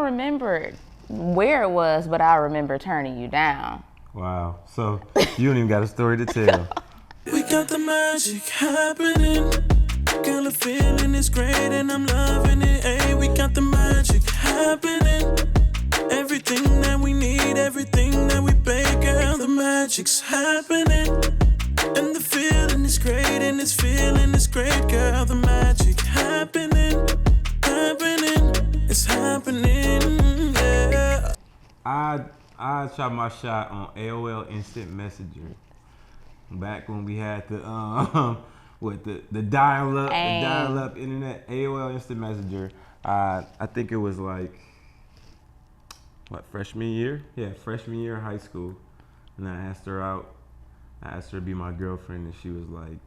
remember where it was, but I remember turning you down. Wow. So you don't even got a story to tell. We got the magic happening. Girl, the feeling is great and I'm loving it. Hey, we got the magic happening. Everything that we need, everything that we beg, girl, the magic's happening. And the feeling is great and this feeling is great, girl, the magic happening. It's happening, yeah. I shot my shot on AOL Instant Messenger. Back when we had the with the dial-up internet, AOL Instant Messenger. I think it was like freshman year? Yeah, freshman year of high school. And I asked her out. I asked her to be my girlfriend, and she was like,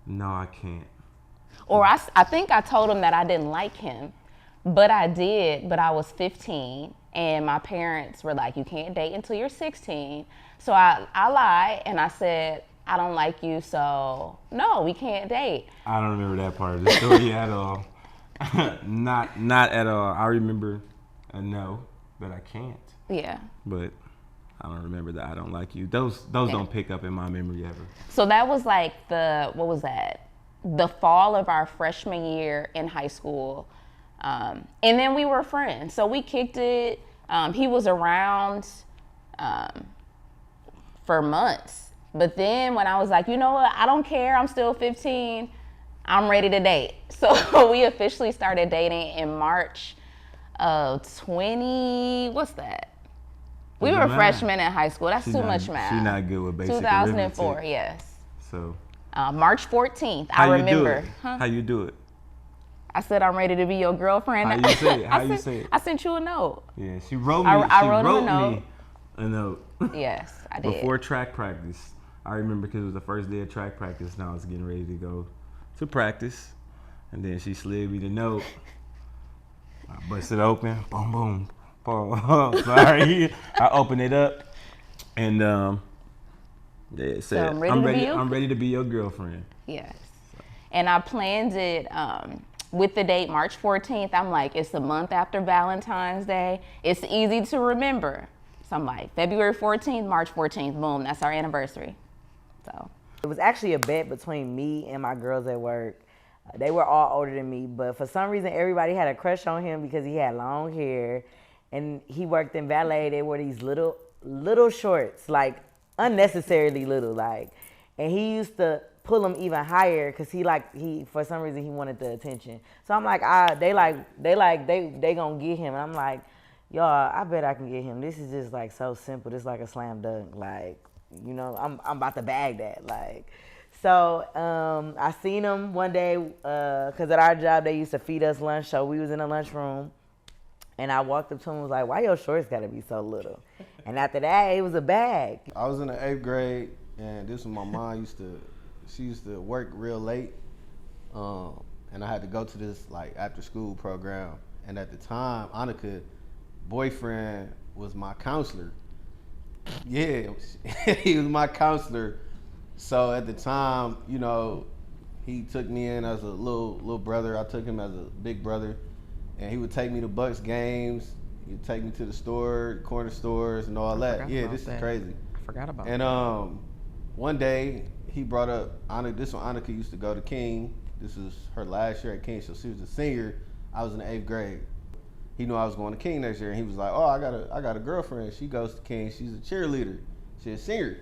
"No, I can't." Or I think I told him that I didn't like him, but I did. But I was 15, and my parents were like, "You can't date until you're 16." So I lied, and I said, "I don't like you, so no, we can't date." I don't remember that part of the story at all. Not at all. I remember a no, but I can't. Yeah. But I don't remember that I don't like you. Those don't pick up in my memory ever. So that was like what was that? The fall of our freshman year in high school. And then we were friends. So we kicked it. He was around for months. But then when I was like, you know what? I don't care. I'm still 15. I'm ready to date. So we officially started dating in March of 20, what's that? We were freshmen in high school. That's too much math. She's not good with basic 2004, arithmetic. yes. So. March 14th, I remember. How you do it? I said, I'm ready to be your girlfriend. How you say it? How you say it? I sent you a note. Yeah, she wrote me. I wrote me a note. Yes, I did. Before track practice. I remember because it was the first day of track practice, and I was getting ready to go to practice. And then she slid me the note. I busted it open. Boom, boom. Oh, sorry. I opened it up, and it said, I'm ready to be your girlfriend. Yes. And I planned it with the date March 14th. I'm like, it's the month after Valentine's Day. It's easy to remember. So I'm like, February 14th, March 14th, boom, that's our anniversary. So it was actually a bet between me and my girls at work. They were all older than me, but for some reason, everybody had a crush on him because he had long hair, and he worked in valet. They wore these little shorts, like unnecessarily little, like, and he used to pull them even higher because he for some reason he wanted the attention. So I'm like, they gonna get him, and I'm like, y'all, I bet I can get him. This is just like so simple. This is like a slam dunk, like, you know, I'm about to bag that, like. So I seen him one day because at our job they used to feed us lunch, so we was in the lunchroom, and I walked up to him and was like, why your shorts gotta be so little? And after that, it was a bag. I was in the 8th grade, and this was my mom she used to work real late, and I had to go to this like after school program. And at the time, Annika's boyfriend was my counselor. Yeah, he was my counselor. So at the time, you know, he took me in as a little brother. I took him as a big brother, and he would take me to Bucks games. He would take me to the store, corner stores, and all that. Yeah, this is crazy. I forgot about that. And one day he brought up this one. Annika used to go to King. This was her last year at King, so she was a senior. I was in the 8th grade. He knew I was going to King next year, and he was like, "Oh, I got a girlfriend. She goes to King. She's a cheerleader. She's a senior."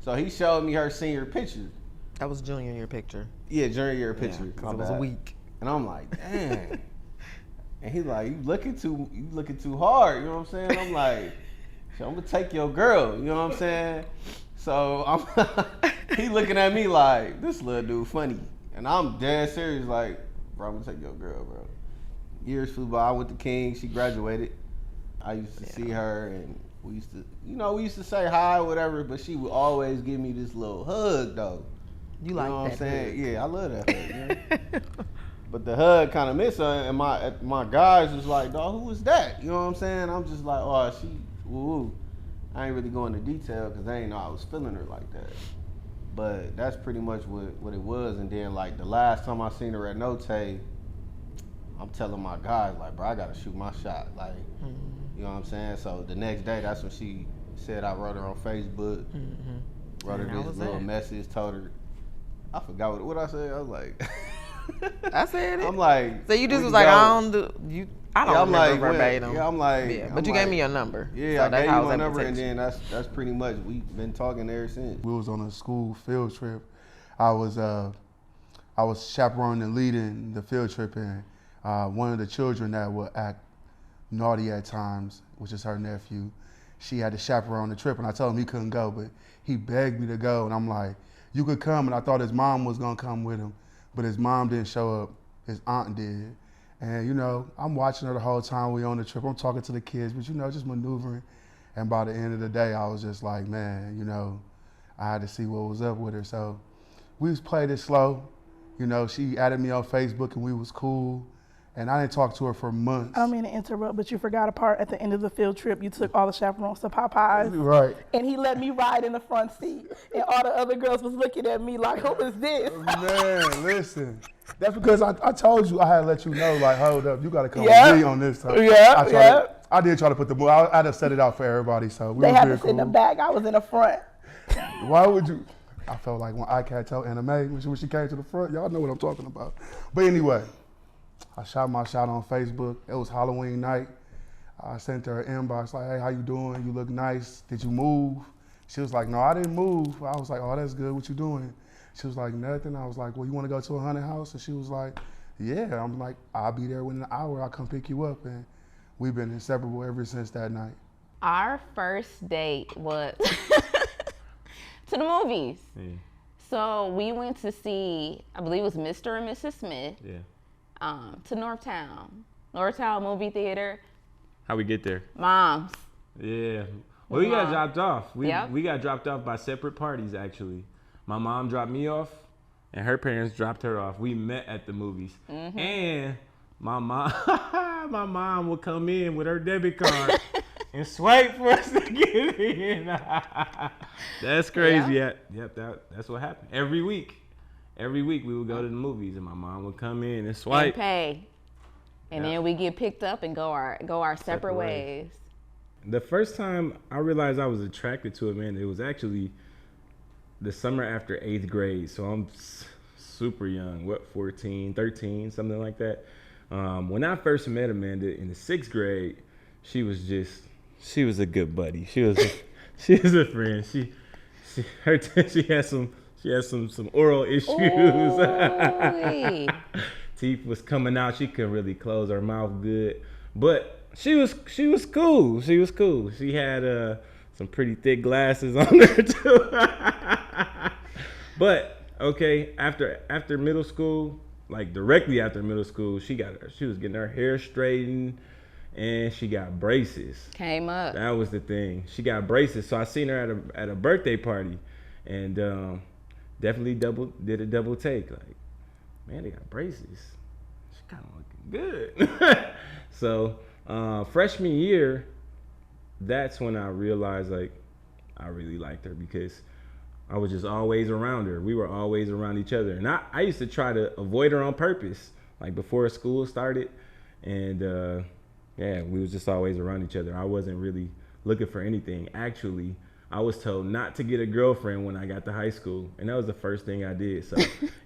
So he showed me her senior picture. That was junior year picture. Yeah, junior year picture. Because it was a week. And I'm like, dang. And he's like, you looking too hard. You know what I'm saying? I'm like, so I'm gonna take your girl. You know what I'm saying? So he looking at me like, this little dude funny. And I'm dead serious, like, bro, I'm gonna take your girl, bro. Years flew by. I went to King. She graduated. I used to see her, and we used to say hi, whatever, but she would always give me this little hug, though. You like know what that I'm saying? hug. Yeah, I love that hug, man. But the hug kind of missed her, and my guys was like, dog, who was that? You know what I'm saying? I'm just like, oh, she, woo. I ain't really going into detail because they ain't know I was feeling her like that. But that's pretty much what it was. And then, like, the last time I seen her at Note, I'm telling my guys, like, bro, I gotta shoot my shot. Like, you know what I'm saying? So the next day, that's when she said I wrote her on Facebook, wrote her And that this was little it. message, told her, I forgot what I said. I was like, I said it. I'm like, So you just we was can like, go. I don't do you. I don't Yeah, I'm remember like, verbatim. yeah, I'm like, Yeah, I'm but you like, gave me your number. Yeah, so I that's gave how I you was my able to number, and text you. then that's pretty much we've been talking ever since. We was on a school field trip. I was chaperoning and leading the field trip, and one of the children that would act naughty at times, which is her nephew, she had to chaperone the trip, and I told him he couldn't go, but he begged me to go, and I'm like, you could come, and I thought his mom was gonna come with him, but his mom didn't show up, his aunt did. And you know, I'm watching her the whole time we on the trip, I'm talking to the kids, but you know, just maneuvering. And by the end of the day, I was just like, man, you know, I had to see what was up with her. So we was played it slow. You know, she added me on Facebook and we was cool. And I didn't talk to her for months. I don't mean to interrupt, but you forgot a part at the end of the field trip. You took all the chaperones to Popeyes. Right. And he let me ride in the front seat. And all the other girls was looking at me like, who is this? Man, listen. That's because I told you I had to let you know, like, hold up, you got to come Yeah. with me on this time. Yeah, I did try to put the move. I had to set it out for everybody, so we They was had being to sit in the cool. back. I was in the front. Why would you? I felt like when iCat told Anna Mae when she came to the front, y'all know what I'm talking about. But anyway, I shot my shot on Facebook. It was Halloween night. I sent her an inbox like, hey, how you doing? You look nice. Did you move? She was like, no, I didn't move. I was like, oh, that's good. What you doing? She was like, nothing. I was like, well, you want to go to a haunted house? And she was like, yeah. I'm like, I'll be there within an hour. I'll come pick you up. And we've been inseparable ever since that night. Our first date was to the movies. Yeah. So we went to see, I believe it was Mr. and Mrs. Smith, Yeah. to Northtown movie theater. How we get there? Mom's. Yeah. Well, we got Mom. dropped off. Yep. We got dropped off by separate parties, actually. My mom dropped me off, and her parents dropped her off. We met at the movies. And my mom would come in with her debit card and swipe for us to get in. That's crazy. Yeah. Yep, that's what happened. Every week we would go to the movies, and my mom would come in and swipe. And pay. And Yeah. then we get picked up and go our separate ways. The first time I realized I was attracted to a man, it was actually the summer after 8th grade. So I'm super young, 14, 13, something like that. When I first met Amanda in the 6th grade, she was a good buddy. She was a friend. She had some oral issues. Ooh. Teeth was coming out. She couldn't really close her mouth good, but she was cool. She was cool. She had some pretty thick glasses on her too. But okay, after middle school, like directly after middle school, she was getting her hair straightened, and she got braces. Came up. That was the thing. She got braces. So I seen her at a birthday party, and definitely did a double take. Like, man, they got braces. She kind of looking good. So freshman year, that's when I realized like I really liked her, because I was just always around her. We were always around each other, and I used to try to avoid her on purpose, like before school started, and yeah, we was just always around each other. I wasn't really looking for anything. Actually, I was told not to get a girlfriend when I got to high school, and that was the first thing I did. So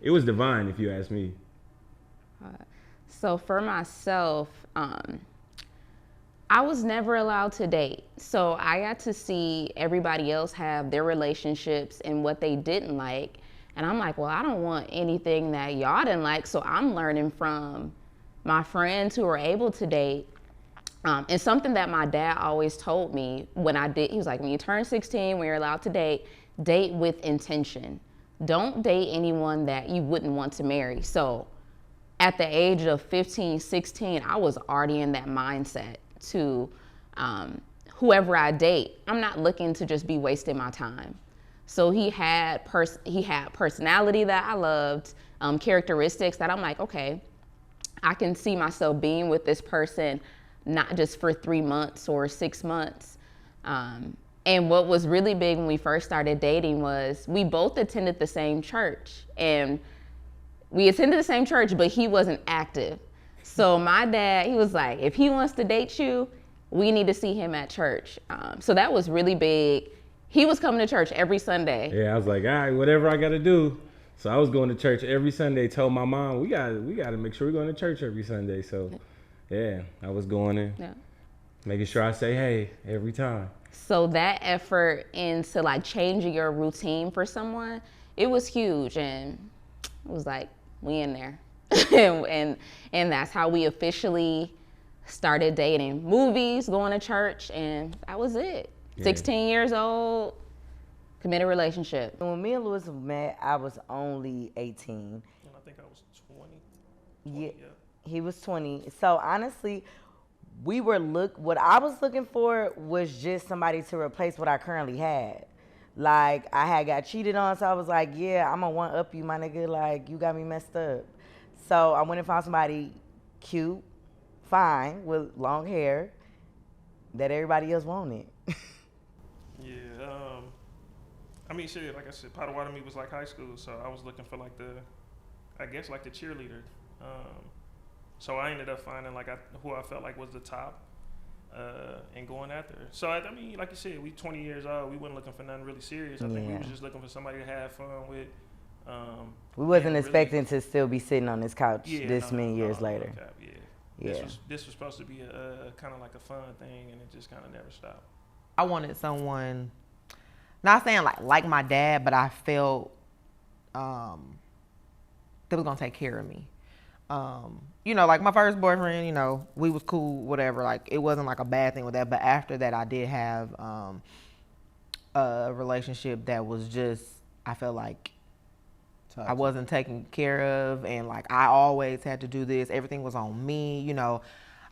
it was divine, if you ask me. So for myself, I was never allowed to date. So I got to see everybody else have their relationships and what they didn't like. And I'm like, well, I don't want anything that y'all didn't like. So I'm learning from my friends who were able to date. And something that my dad always told me when I did, he was like, when you turn 16, when you're allowed to date with intention. Don't date anyone that you wouldn't want to marry. So at the age of 15, 16, I was already in that mindset to whoever I date, I'm not looking to just be wasting my time. So he had personality that I loved, characteristics that I'm like, okay, I can see myself being with this person, not just for 3 months or 6 months. And what was really big when we first started dating was we both attended the same church, and we attended the same church, but he wasn't active. So my dad, he was like, if he wants to date you, we need to see him at church. So that was really big. He was coming to church every Sunday. Yeah, I was like, all right, whatever I got to do. So I was going to church every Sunday. Told my mom, we got to make sure we're going to church every Sunday. So, yeah, I was going in, making sure I say hey every time. So that effort into like changing your routine for someone, it was huge, and it was like, we in there. and that's how we officially started dating. Movies, going to church, and that was it. Yeah. 16 years old, committed relationship. When me and Lewis met, I was only 18. And I think I was 20. Yeah, he was 20. So honestly, what I was looking for was just somebody to replace what I currently had. Like, I had got cheated on, so I was like, yeah, I'm gonna one up you, my nigga. Like, you got me messed up. So I went and found somebody cute, fine, with long hair that everybody else wanted. Yeah, I mean, shit, like I said, Potawatomi was like high school, so I was looking for like the cheerleader. So I ended up finding like who I felt like was the top, and going after her. So I mean, like you said, we 20 years old. We weren't looking for nothing really serious. I think we was just looking for somebody to have fun with. We wasn't expecting to still be sitting on this couch many years later. This was supposed to be a kind of like a fun thing, and it just kind of never stopped. I wanted someone, not saying like my dad, but I felt that was gonna take care of me. You know, like my first boyfriend, you know, we was cool, whatever. Like, it wasn't like a bad thing with that. But after that, I did have a relationship that was just, I felt like I wasn't taken care of, and like I always had to do this. Everything was on me, you know.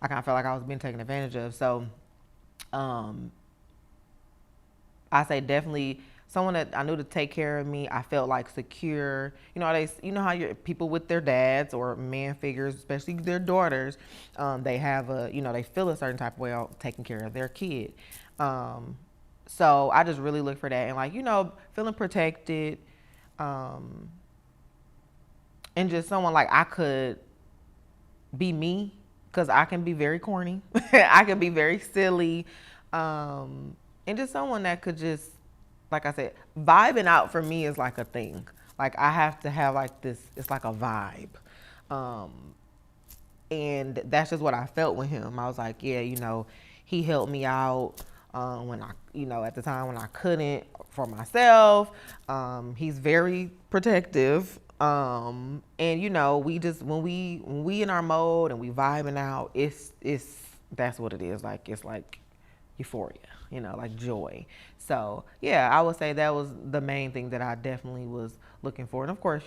I kind of felt like I was being taken advantage of. So, I say definitely someone that I knew to take care of me. I felt like secure. You know how people with their dads or man figures, especially their daughters, they have they feel a certain type of way out taking care of their kid. So I just really look for that, and like, feeling protected, and just someone like I could be me, because I can be very corny. I can be very silly, and just someone that could just, like I said, vibing out for me is like a thing. Like, I have to have like this, it's like a vibe. And that's just what I felt with him. I was like, yeah, he helped me out when I, at the time when I couldn't for myself. He's very protective. And we just, when we in our mode and we vibing out, that's what it is. Like, it's like euphoria, like joy. So yeah, I would say that was the main thing that I definitely was looking for. And of course,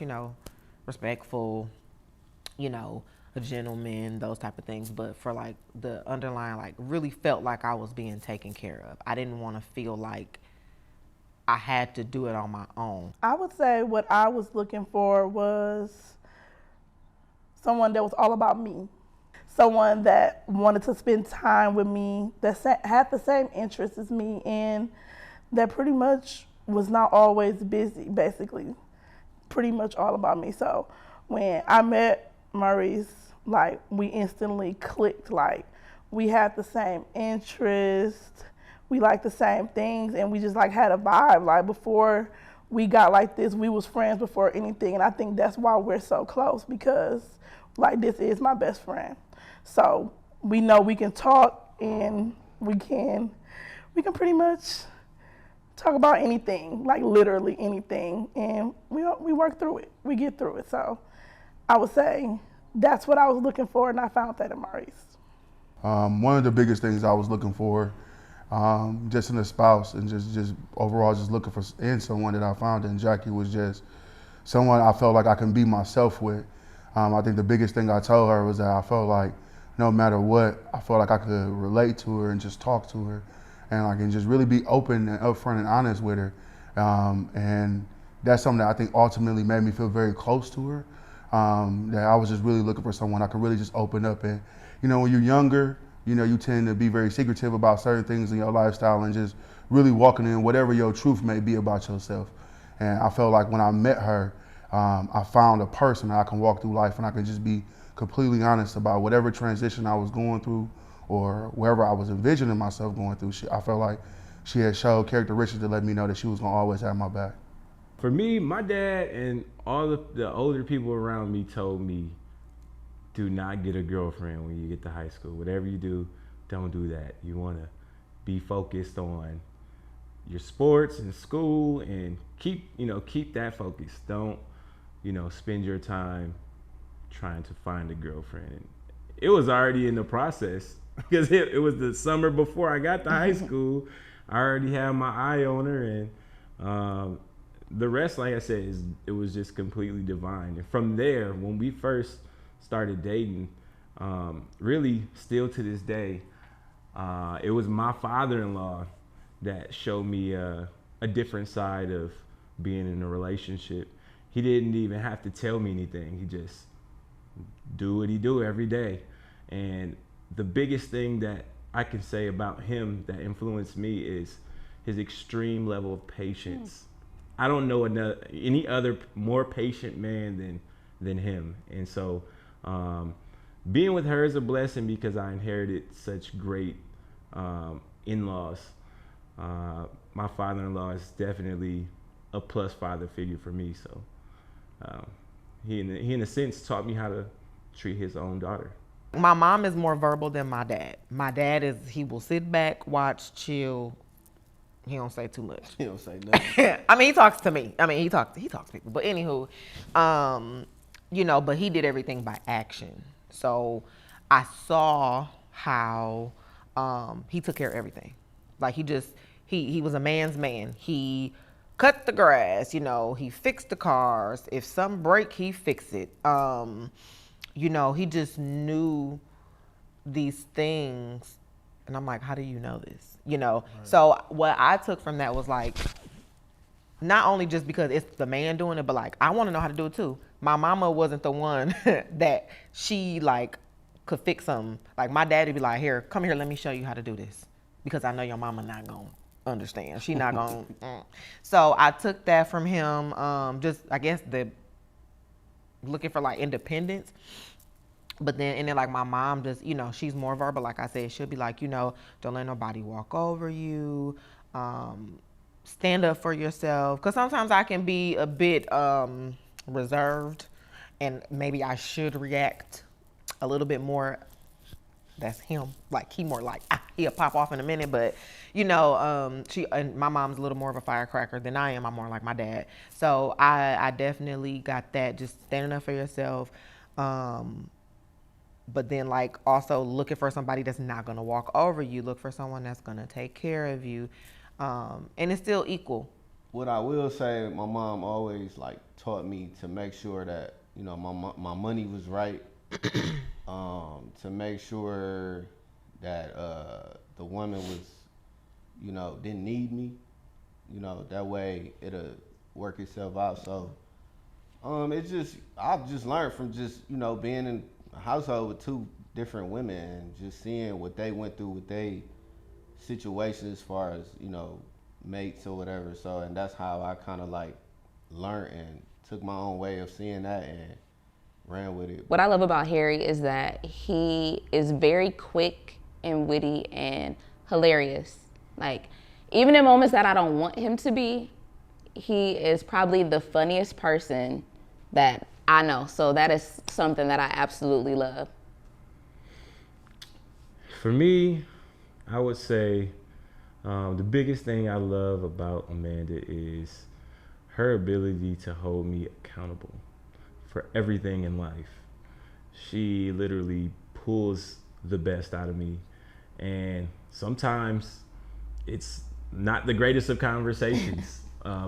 respectful, a gentleman, those type of things. But for like the underlying, like, really felt like I was being taken care of. I didn't want to feel like I had to do it on my own. I would say what I was looking for was someone that was all about me. Someone that wanted to spend time with me, that had the same interests as me, and that pretty much was not always busy, basically. Pretty much all about me. So when I met Maurice, like, we instantly clicked. Like, we had the same interests, we liked the same things, and we just like had a vibe. Like, before we got like this, we was friends before anything, and I think that's why we're so close, because like, this is my best friend. So we know we can talk, and we can pretty much talk about anything, like literally anything, and we work through it. We get through it. So I would say that's what I was looking for, and I found that in Maurice. One of the biggest things I was looking for, just in a spouse, and just overall just looking for in someone that I found in Jackie, was just someone I felt like I can be myself with. I think the biggest thing I told her was that I felt like no matter what, I felt like I could relate to her and just talk to her, and I can just really be open and upfront and honest with her. And that's something that I think ultimately made me feel very close to her. That I was just really looking for someone I could really just open up. And when you're younger, you tend to be very secretive about certain things in your lifestyle, and just really walking in whatever your truth may be about yourself. And I felt like when I met her, I found a person that I can walk through life and I can just be completely honest about whatever transition I was going through or wherever I was envisioning myself going through. I felt like she had showed characteristics to let me know that she was gonna always have my back. For me, my dad and all the older people around me told me, do not get a girlfriend when you get to high school. Whatever you do, don't do that. You want to be focused on your sports and school and keep that focus. Don't, spend your time trying to find a girlfriend. And it was already in the process because it was the summer before I got to high school. I already had my eye on her, and the rest, like I said, it was just completely divine. And from there, when we first started dating, really still to this day, it was my father-in-law that showed me a different side of being in a relationship. He didn't even have to tell me anything. He just do what he do every day. And the biggest thing that I can say about him that influenced me is his extreme level of patience. I don't know any other more patient man than him. And so being with her is a blessing because I inherited such great in-laws. My father-in-law is definitely a plus father figure for me. So he in a sense taught me how to treat his own daughter. My mom is more verbal than my dad. My dad he will sit back, watch, chill. He don't say too much. He don't say nothing. I mean, he talks to me. I mean, he talks to people. But anywho, but he did everything by action. So I saw how he took care of everything. Like he was a man's man. He cut the grass, he fixed the cars. If something break, he fixed it. He just knew these things. And I'm like, how do you know this? Right. So what I took from that was like, not only just because it's the man doing it, but like, I want to know how to do it too. My mama wasn't the one that she like could fix something. Like my daddy be like, here, come here, let me show you how to do this. Because I know your mama not going to understand. She not going to. So I took that from him. Just, I guess, looking for like independence. But then like my mom just, she's more verbal. Like I said, she'll be like, don't let nobody walk over you. Stand up for yourself. Because sometimes I can be a bit reserved and maybe I should react a little bit more. That's him. Like he more like, he'll pop off in a minute. But, and my mom's a little more of a firecracker than I am. I'm more like my dad. So I definitely got that, just standing up for yourself. But then like also looking for somebody that's not going to walk over you. Look for someone that's going to take care of you. And it's still equal. What I will say, my mom always like taught me to make sure that, my money was right. To make sure that the woman was, didn't need me. That way it'll work itself out. So I've just learned from just, being in a household with two different women and just seeing what they went through with their situation as far as, mates or whatever. So, and that's how I kind of like learned and took my own way of seeing that and ran with it. What I love about Harry is that he is very quick and witty and hilarious. Like, even in moments that I don't want him to be, he is probably the funniest person that I know. So that is something that I absolutely love. For me, I would say the biggest thing I love about Amanda is her ability to hold me accountable for everything in life. She literally pulls the best out of me. And sometimes it's not the greatest of conversations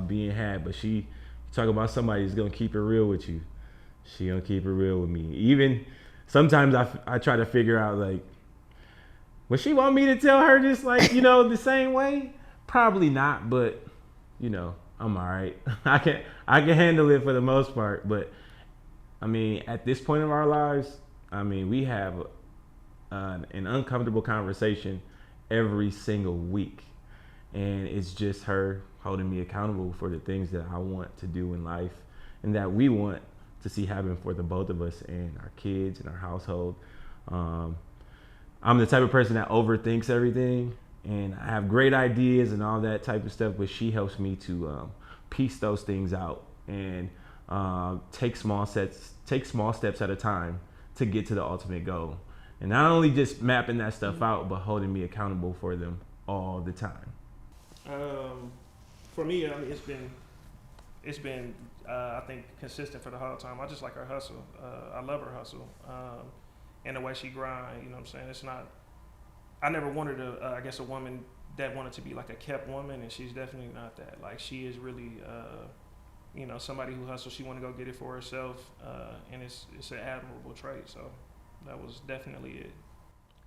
being had, but she talk about somebody who's gonna keep it real with you. She gonna keep it real with me. Even sometimes I try to figure out like, would she want me to tell her just like, the same way? Probably not, but I'm all right. I can handle it for the most part, but I mean, at this point of our lives, we have an uncomfortable conversation every single week. And it's just her holding me accountable for the things that I want to do in life and that we want to see happen for the both of us and our kids and our household. I'm the type of person that overthinks everything, and I have great ideas and all that type of stuff, but she helps me to piece those things out and take small steps at a time to get to the ultimate goal. And not only just mapping that stuff out, but holding me accountable for them all the time. For me, I mean, it's been I think consistent for the whole time. I just like her hustle. I love her hustle. And the way she grind, you know what I'm saying? It's not, I never wanted a woman that wanted to be like a kept woman, and she's definitely not that. Like, she is really, somebody who hustles. She want to go get it for herself, and it's an admirable trait. So that was definitely it.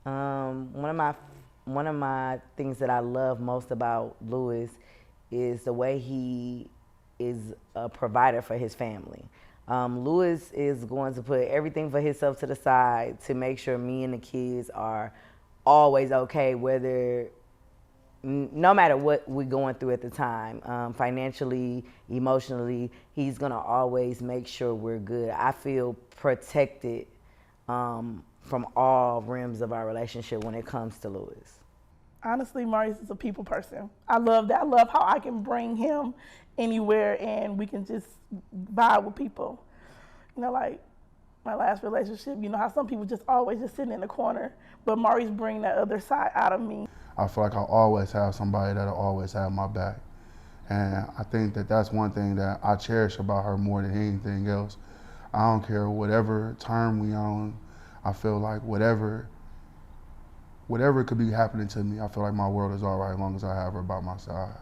One of my things that I love most about Lewis is the way he is a provider for his family. Lewis is going to put everything for himself to the side to make sure me and the kids are always okay, no matter what we're going through at the time, financially, emotionally. He's gonna always make sure we're good. I feel protected from all rims of our relationship when it comes to Lewis. Honestly, Maurice is a people person. I love that. I love how I can bring him anywhere and we can just vibe with people. You know, like my last relationship, you know how some people just always just sitting in the corner, but Maurice bring that other side out of me. I feel like I always have somebody that'll always have my back. And I think that that's one thing that I cherish about her more than anything else. I don't care whatever term we on. I feel like whatever could be happening to me, I feel like my world is all right as long as I have her by my side.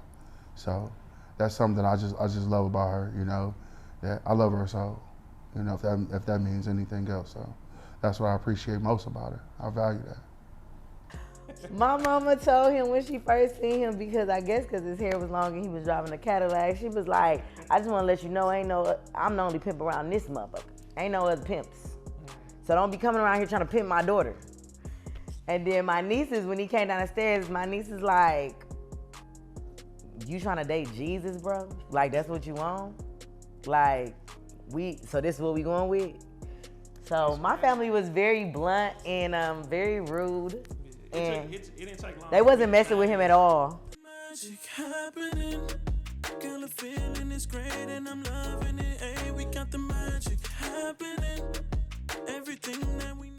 So that's something that I just love about her, you know, that I love her so, you know, if that means anything else. So that's what I appreciate most about her. I value that. My mama told him when she first seen him, because I guess because his hair was long and he was driving a Cadillac, she was like, I just want to let you know, I'm the only pimp around this motherfucker. Ain't no other pimps. So don't be coming around here trying to pimp my daughter. And then my nieces, when he came down the stairs, my niece is like, you trying to date Jesus, bro? Like, that's what you want? Like, so this is what we going with? So my family was very blunt and very rude. And it didn't take long. They wasn't messing with him at all. Magic happening. Girl, the feeling is great and I'm loving it. Hey, we got the magic happening. Everything that we